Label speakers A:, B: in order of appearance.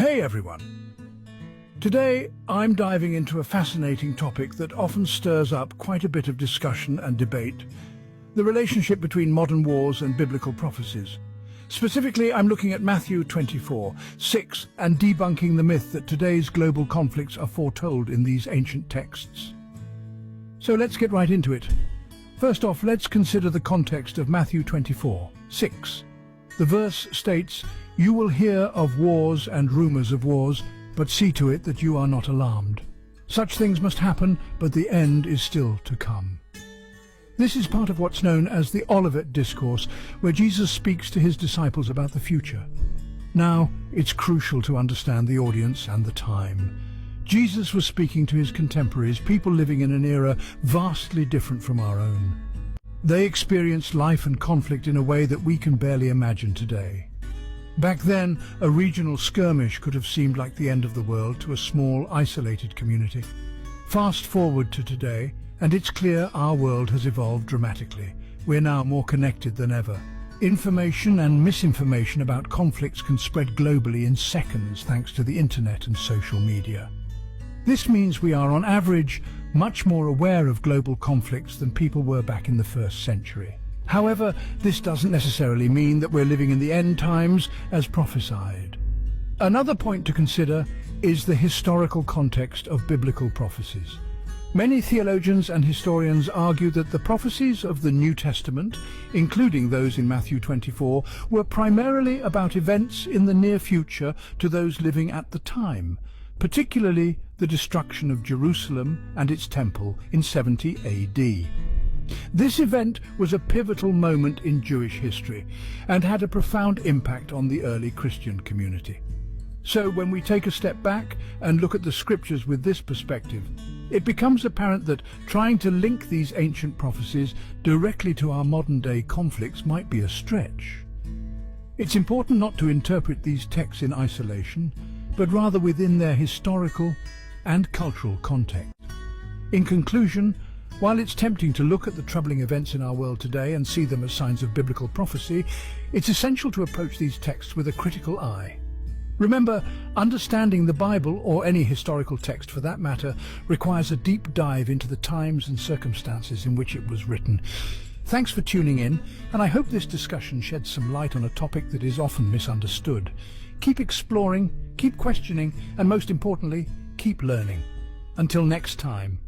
A: Hey everyone! Today I'm diving into a fascinating topic that often stirs up quite a bit of discussion and debate: the relationship between modern wars and biblical prophecies. Specifically, I'm looking at Matthew 24:6 and debunking the myth that today's global conflicts are foretold in these ancient texts. So let's get right into it. First off, let's consider the context of Matthew 24:6. The verse states, "You will hear of wars and rumors of wars, but see to it that you are not alarmed. Such things must happen, but the end is still to come." This is part of what's known as the Olivet Discourse, where Jesus speaks to his disciples about the future. Now, it's crucial to understand the audience and the time. Jesus was speaking to his contemporaries, people living in an era vastly different from our own. They experienced life and conflict in a way that we can barely imagine today. Back then, a regional skirmish could have seemed like the end of the world to a small, isolated community. Fast forward to today, and it's clear our world has evolved dramatically. We're now more connected than ever. Information and misinformation about conflicts can spread globally in seconds thanks to the internet and social media. This means we are, on average, much more aware of global conflicts than people were back in the first century. However, this doesn't necessarily mean that we're living in the end times as prophesied. Another point to consider is the historical context of biblical prophecies. Many theologians and historians argue that the prophecies of the New Testament, including those in Matthew 24, were primarily about events in the near future to those living at the time, particularly the destruction of Jerusalem and its temple in 70 AD. This event was a pivotal moment in Jewish history and had a profound impact on the early Christian community. So when we take a step back and look at the scriptures with this perspective, it becomes apparent that trying to link these ancient prophecies directly to our modern-day conflicts might be a stretch. It's important not to interpret these texts in isolation, but rather within their historical and cultural context. In conclusion, while it's tempting to look at the troubling events in our world today and see them as signs of biblical prophecy, it's essential to approach these texts with a critical eye. Remember, understanding the Bible, or any historical text for that matter, requires a deep dive into the times and circumstances in which it was written. Thanks for tuning in, and I hope this discussion sheds some light on a topic that is often misunderstood. Keep exploring, keep questioning, and most importantly, keep learning. Until next time.